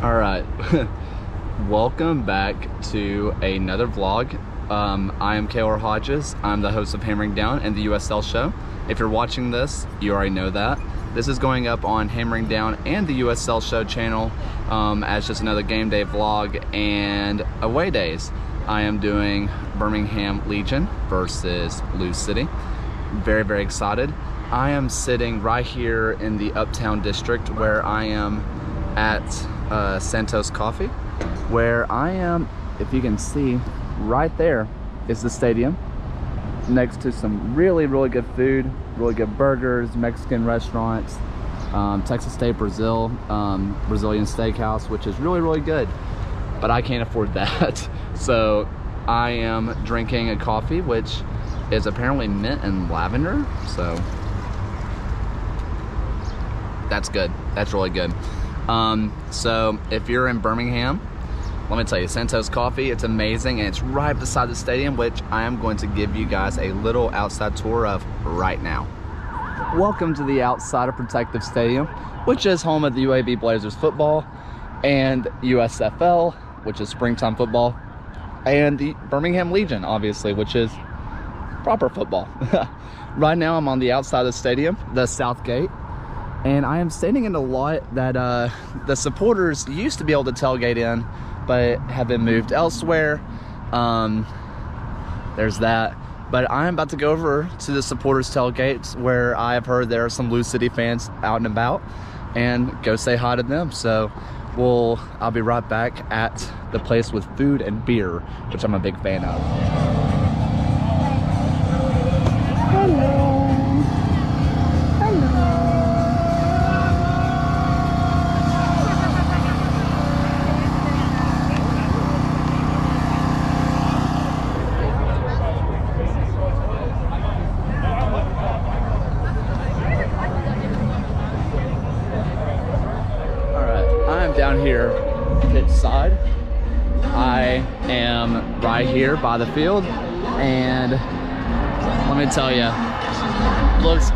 All right. Welcome back to another vlog. I am Kaylor Hodges. I'm the host of Hammering Down and the USL show. If you're watching this, you already know that. This is going up on Hammering Down and the USL show channel as just another game day vlog and away days. I am doing Birmingham Legion versus Lou City. Very, very excited. I am sitting right here in the Uptown District where I am at Santos Coffee, where I am, if you can see, right there is the stadium next to some really, really good food, really good burgers, Mexican restaurants, Texas State Brazilian steakhouse, which is really, really good, but I can't afford that. So I am drinking a coffee which is apparently mint and lavender, so that's good. That's really good. So if you're in Birmingham, let me tell you, Santos Coffee, it's amazing, and it's right beside the stadium, which I am going to give you guys a little outside tour of right now. Welcome to the outside of Protective Stadium, which is home of the UAB Blazers football and USFL, which is springtime football, and the Birmingham Legion, obviously, which is proper football. Right now I'm on the outside of the stadium, the south gate, and I am standing in a lot that the supporters used to be able to tailgate in, but have been moved elsewhere. There's that. But I'm about to go over to the supporters tailgates where I have heard there are some Lou City fans out and about, and go say hi to them. So I'll be right back at the place with food and beer, which I'm a big fan of. Hello. Down here, pitch side. I am right here by the field, and let me tell you,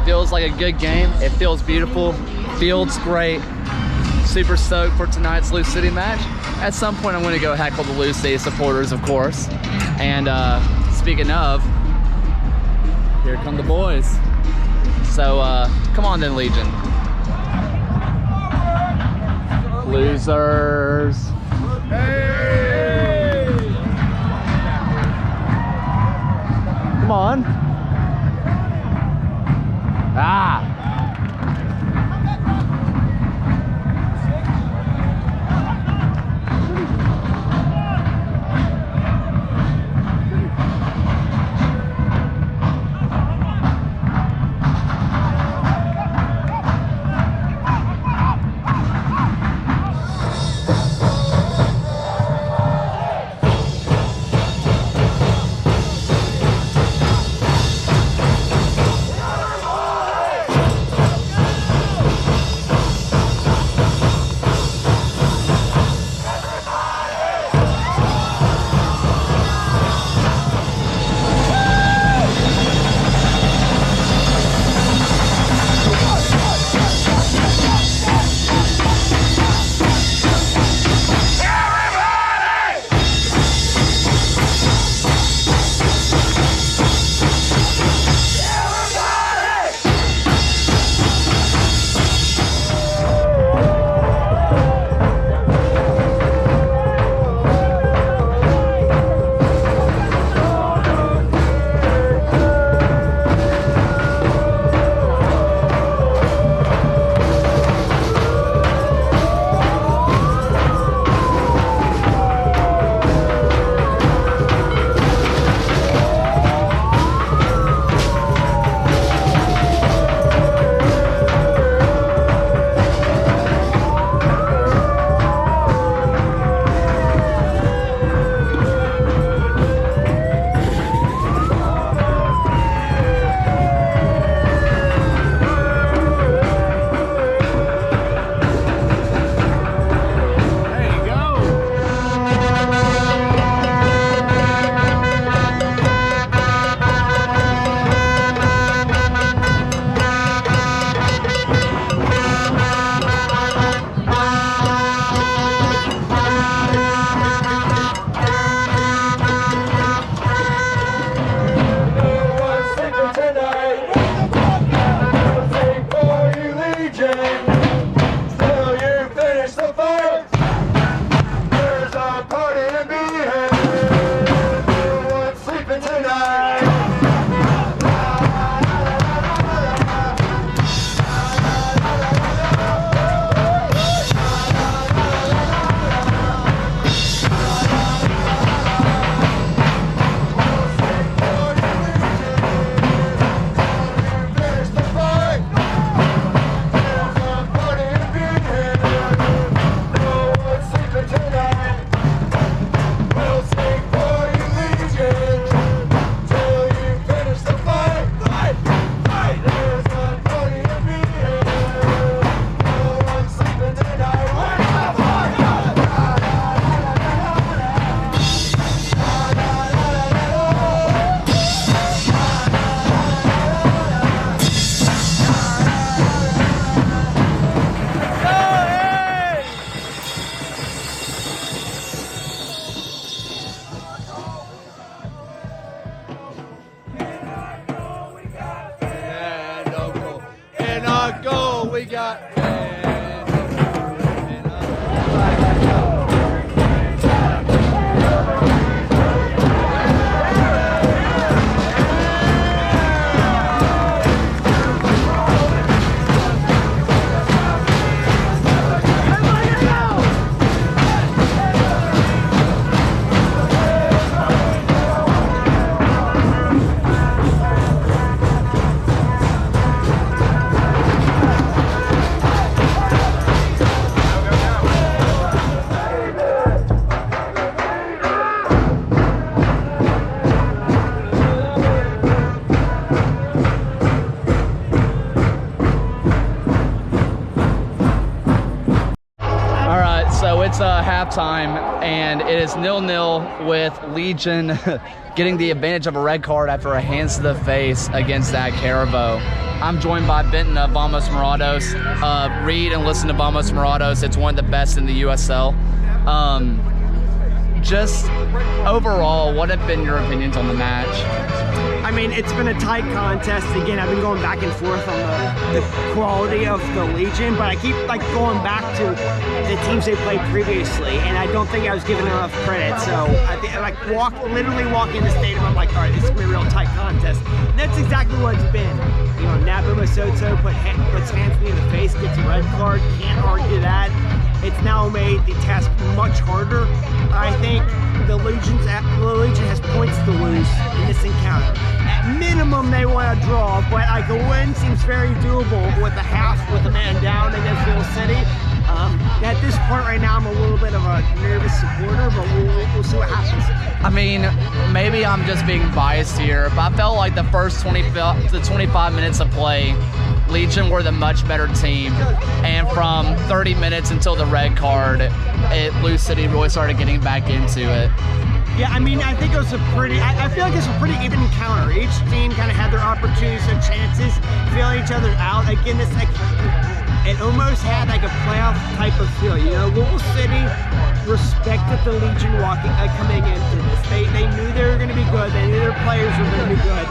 feels like a good game. It feels beautiful. Field's great. Super stoked for tonight's Lou City match. At some point, I'm going to go heckle the Lou City supporters, of course. And speaking of, here come the boys. So come on then, Legion. Losers. Hey! Come on. Ah! So it's halftime, and it is 0-0 with Legion getting the advantage of a red card after a hands to the face against Zach Caraveau. I'm joined by Benton of Vamos Morados. Read and listen to Vamos Morados. It's one of the best in the USL. Just overall, what have been your opinions on the match? I mean, it's been a tight contest. Again, I've been going back and forth on the quality of the Legion, but I keep going back to the teams they played previously, and I don't think I was given enough credit. So I think literally walking in the stadium, I'm like, all right, this is gonna be a real tight contest. And that's exactly what it's been. You know, Napa Masoto puts Hansby in the face, gets a red card. Can't argue that. It's now made the task much harder. I think the Legion has points to lose in this encounter. At minimum, they want to draw, but like a win seems very doable with a half, with a man down against Louisville City. At this point right now, I'm a little bit of a nervous supporter, but we'll see what happens. I mean, maybe I'm just being biased here, but I felt like the first 25 minutes of play, Legion were the much better team, and from 30 minutes until the red card, Louisville City really started getting back into it. Yeah, I mean, I think it was a pretty, I feel like it's a pretty even encounter. Each team kind of had their opportunities and chances, feeling each other out. Again, it's like, it almost had like a playoff type of feel. You know, Louisville City respected the Legion coming into this. They knew they were going to be good. They knew their players were going to be good.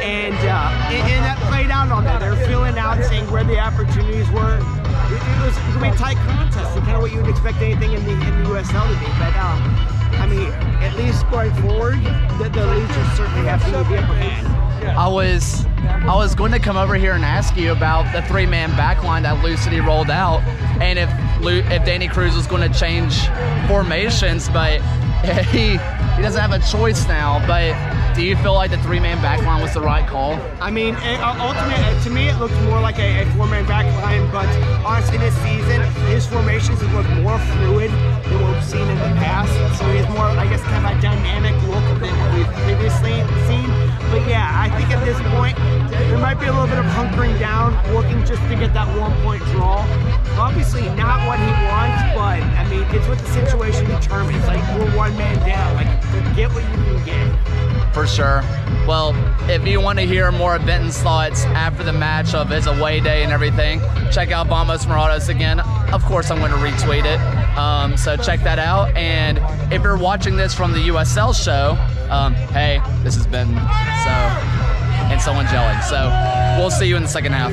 And that played out on that. They were feeling out and seeing where the opportunities were. It was going to be a tight contest, and kind of what you would expect anything in the USL to be. But I mean, at least going forward, the Legion certainly have to be upper hand. I was going to come over here and ask you about the three-man backline that Louisville City rolled out, and if Danny Cruz was going to change formations, but he doesn't have a choice now. But do you feel like the three-man backline was the right call? I mean, ultimately, to me, it looked more like a four-man backline, but honestly, this season, his formations have looked more fluid than what we've seen in the past. So he has more, I guess, kind of a dynamic look than what we've previously seen. But yeah, I think at this point, there might be a little bit of hunkering down, working just to get that 1-point draw. Obviously not what he wants, but I mean, it's what the situation determines. Like, we're one man down. Like, get what you can get. For sure. Well, if you want to hear more of Benton's thoughts after the match of his away day and everything, check out Vamos Morados again. Of course, I'm going to retweet it. So check that out. And if you're watching this from the USL show, hey, this has been and someone's yelling. So we'll see you in the second half.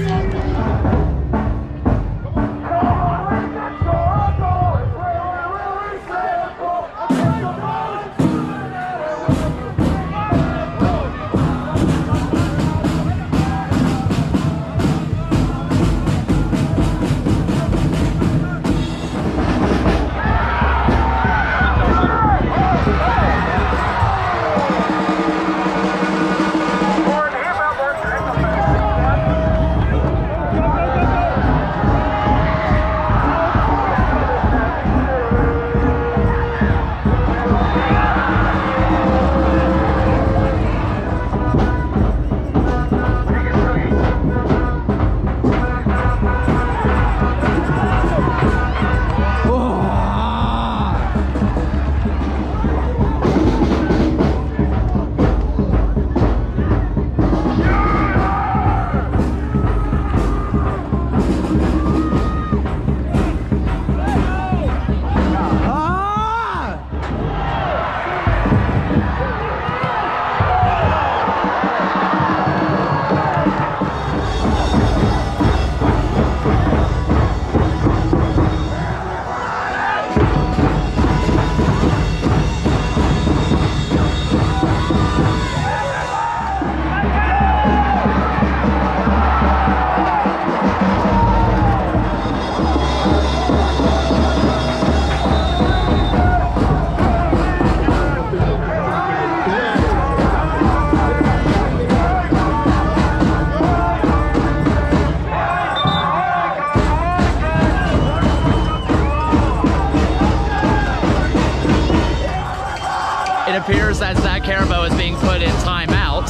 It appears that Zach Caraveau is being put in timeout.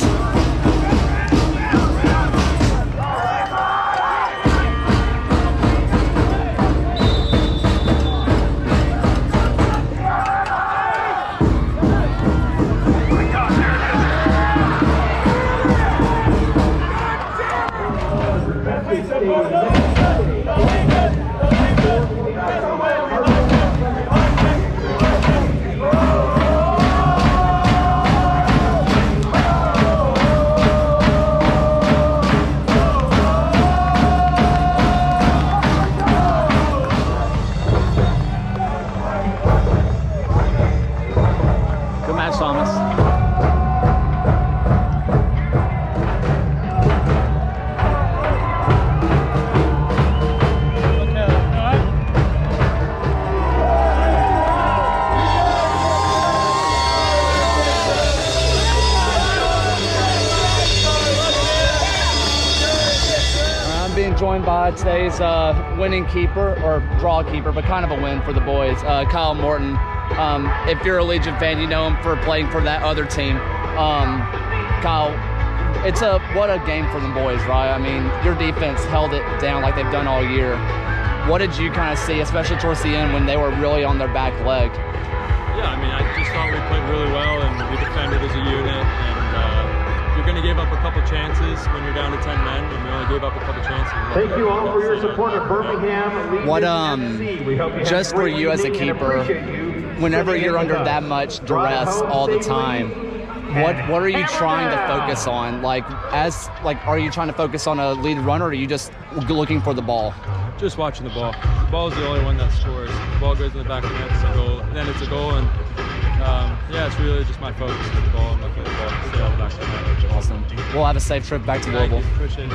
joined by today's winning keeper, or draw keeper, but kind of a win for the boys, Kyle Morton. If you're a Legion fan, you know him for playing for that other team. Kyle, what a game for the boys, right? I mean, your defense held it down like they've done all year. What did you kind of see, especially towards the end when they were really on their back leg? Yeah, I mean, I just thought we played really well and we defended as a unit. And you're going to give up a couple chances when you're down to 10 men, and we only gave up a couple chances. Thank you all for your support of Birmingham. What, just for you as a keeper, whenever you're under that much duress all the time, what are you trying to focus on? Are you trying to focus on a lead runner, or are you just looking for the ball? Just watching the ball. The ball is the only one that scores. The ball goes in the back of the net, it's a goal. And then it's a goal, and yeah, it's really just my focus on the ball and looking at the ball. Stay on the back of the net. Awesome. We'll have a safe trip back to Louisville. Appreciate it.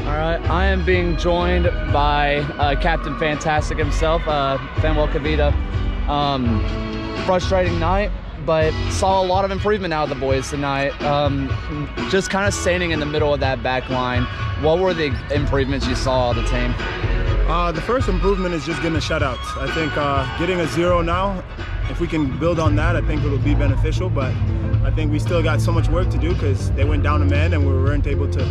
All right, I am being joined by Captain Fantastic himself, Fanuel Kavita. Frustrating night, but saw a lot of improvement out of the boys tonight. Just kind of standing in the middle of that back line, what were the improvements you saw of the team? The first improvement is just getting the shutouts. I think getting a 0 now, if we can build on that, I think it'll be beneficial, but I think we still got so much work to do because they went down a man and we weren't able to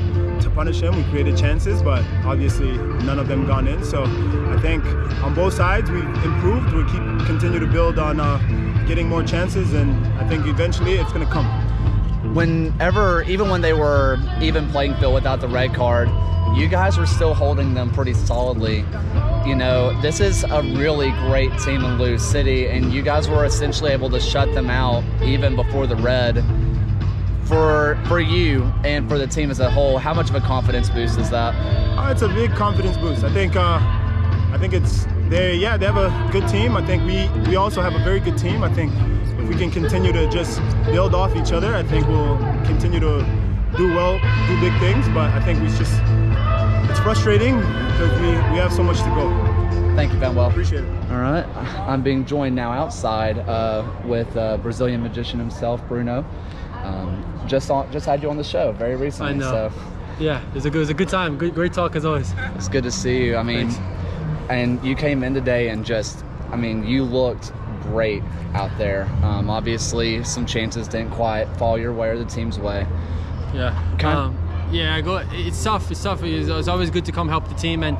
punish him. We created chances, but obviously none of them gone in. So I think on both sides we've improved. We continue to build on getting more chances, and I think eventually it's going to come. Even when they were even playing field without the red card, you guys were still holding them pretty solidly. You know, this is a really great team in Lou City, and you guys were essentially able to shut them out even before the red. For you and for the team as a whole, how much of a confidence boost is that? It's a big confidence boost. I think they have a good team. I think we also have a very good team. I think if we can continue to just build off each other, I think we'll continue to do well, do big things. But I think it's frustrating because we have so much to go. Thank you, Fanuel. Appreciate it. All right, I'm being joined now outside with Brazilian magician himself, Bruno. Just had you on the show very recently. I know. So. Yeah, it was a good time. Great talk as always. It's good to see you. I mean, thanks. And you came in today and you looked great out there. Obviously, some chances didn't quite fall your way or the team's way. Yeah. It's tough. It's tough. It's always good to come help the team and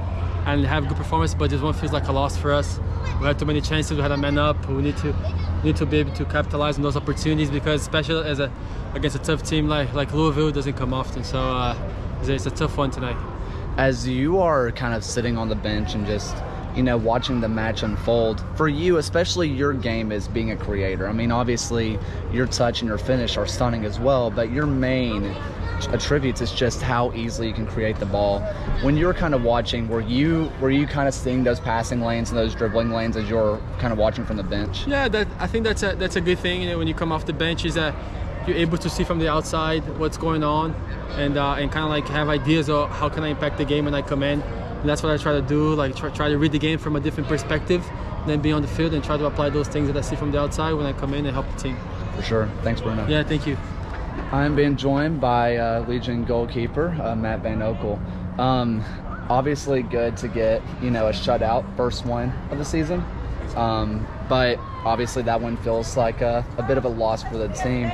have a good performance, but this one feels like a loss for us. We had too many chances. We had a man up. We need to be able to capitalize on those opportunities, because especially against a tough team like Louisville, it doesn't come often. So it's a tough one tonight. As you are kind of sitting on the bench and just, watching the match unfold, for you, especially your game is being a creator. I mean, obviously your touch and your finish are stunning as well, but your main attributes is just how easily you can create the ball. When you're kind of watching, were you kind of seeing those passing lanes and those dribbling lanes as you're kind of watching from the bench? Yeah, I think that's a good thing. When you come off the bench, is that you're able to see from the outside what's going on and kind of like have ideas of how can I impact the game when I come in. And that's what I try to do, like try to read the game from a different perspective, then be on the field and try to apply those things that I see from the outside when I come in and help the team. For sure. Thanks, Bruno. Yeah, thank you. I'm being joined by Legion goalkeeper Matt Van Oekel. Obviously good to get a shutout, first one of the season, but obviously that one feels like a bit of a loss for the team.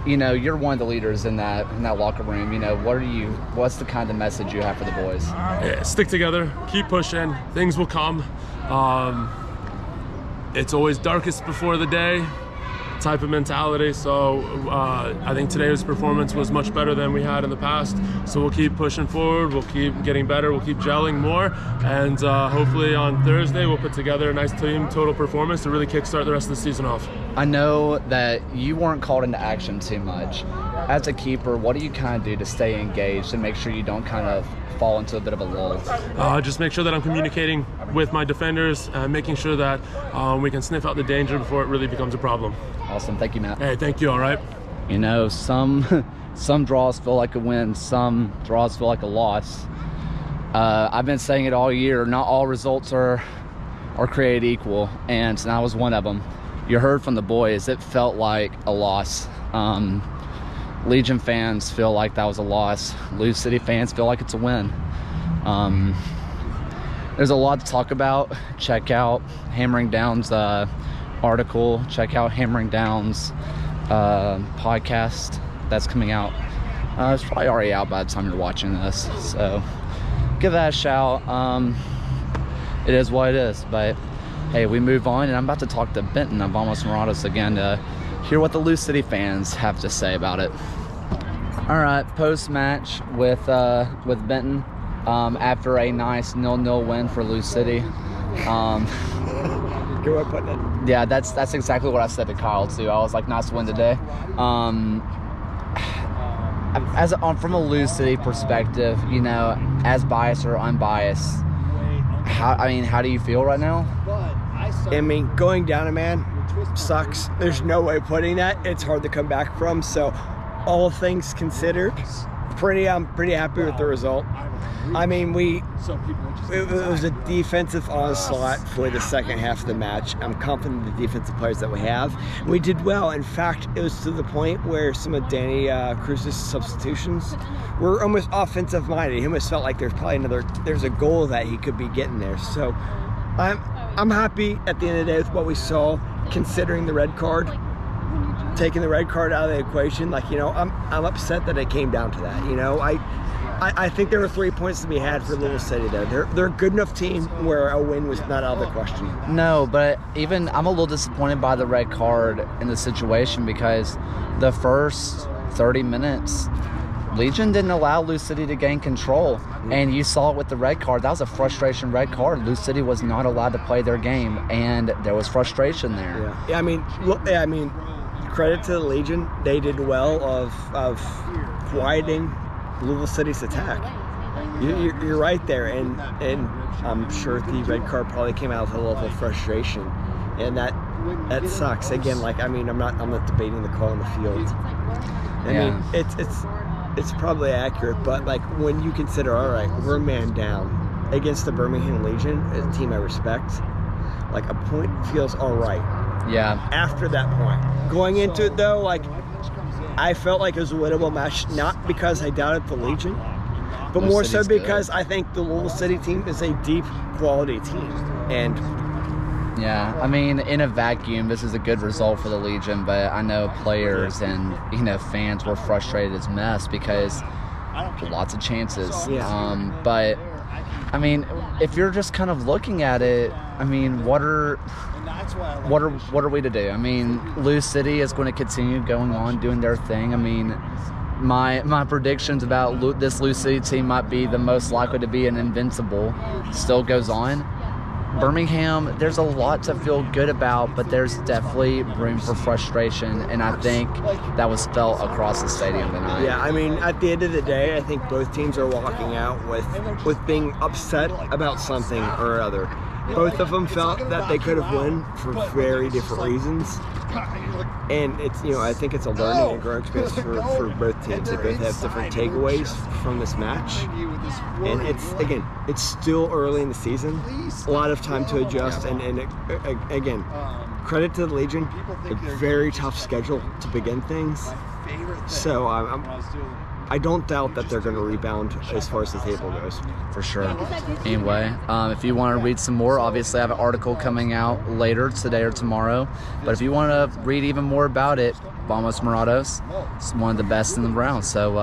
You're one of the leaders in that locker room. What's the kind of message you have for the boys? Yeah, stick together, keep pushing, things will come. It's always darkest before the day type of mentality, so I think today's performance was much better than we had in the past, so we'll keep pushing forward, we'll keep getting better, we'll keep gelling more, and hopefully on Thursday we'll put together a nice team total performance to really kickstart the rest of the season off. I know that you weren't called into action too much. As a keeper, what do you kind of do to stay engaged and make sure you don't kind of fall into a bit of a lull? Just make sure that I'm communicating with my defenders, making sure that we can sniff out the danger before it really becomes a problem. Awesome. Thank you, Matt. Hey, thank you. All right. Some draws feel like a win, some draws feel like a loss. I've been saying it all year, not all results are created equal, and that was one of them. You heard from the boys, it felt like a loss. Legion fans feel like that was a loss. Lou City fans feel like it's a win. There's a lot to talk about. Check out Hammering Down's article. Check out Hammering Down's podcast that's coming out. It's probably already out by the time you're watching this, so give that a shout. It is what it is, but hey, we move on, and I'm about to talk to Benton of Vamos Morados again to hear what the Lou City fans have to say about it. All right, post-match with Benton after a nice 0-0 win for Lou City. Good way of putting it. Yeah, that's exactly what I said to Kyle too. I was like, nice win today. From a Lou City perspective, you know, as biased or unbiased, how do you feel right now? I mean, going down a man sucks. There's no way of putting that. It's hard to come back from. So, all things considered, I'm pretty happy with the result. I mean, it was a defensive onslaught for the second half of the match. I'm confident in the defensive players that we have. We did well. In fact, it was to the point where some of Danny Cruz's substitutions were almost offensive minded. He almost felt like there's a goal that he could be getting there. So I'm happy at the end of the day with what we saw, considering the red card. Taking the red card out of the equation, like, you know, I'm upset that it came down to that. You know, I think there were 3 points to be had for Louisville City there. They're a good enough team where a win was not out of the question. No, but even I'm a little disappointed by the red card in the situation, because the first 30 minutes, Legion didn't allow Lou City to gain control, and you saw it with the red card. That was a frustration red card. Lou City was not allowed to play their game, and there was frustration there. Yeah. I mean, credit to the Legion. They did well of quieting Louisville City's attack. You're right there, and I'm sure the red card probably came out with a level of frustration, and that sucks. Again, like, I mean, I'm not debating the call on the field. I mean, it's probably accurate, but like, when you consider, all right, we're a man down against the Birmingham Legion, a team I respect, like, a point feels all right. Yeah. After that point, going into it though, like, I felt like it was a winnable match, not because I doubted the Legion, but more so because I think the Louisville City team is a deep quality team. And yeah, I mean, in a vacuum, this is a good result for the Legion, but I know players and, you know, fans were frustrated as mess because lots of chances. But I mean, if you're just kind of looking at it, I mean, what are we to do? I mean, Lou City is going to continue going on doing their thing. I mean, my predictions about this Lou City team might be the most likely to be an invincible still goes on. Birmingham, there's a lot to feel good about, but there's definitely room for frustration, and I think that was felt across the stadium tonight. Yeah, I mean, at the end of the day, I think both teams are walking out with being upset about something or other. Both of them felt that they could have won for very different reasons. And it's, you know, I think it's a learning and growing experience for both teams. They both have different takeaways from this match. And it's still early in the season. A lot of time to adjust. And again, credit to the Legion. A very tough schedule to begin things. So I don't doubt that they're going to rebound as far as the table goes. For sure. Anyway, if you want to read some more, obviously I have an article coming out later today or tomorrow. But if you want to read even more about it, Vamos Morados is one of the best in the round. So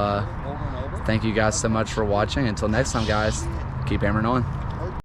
thank you guys so much for watching. Until next time, guys, keep hammering on.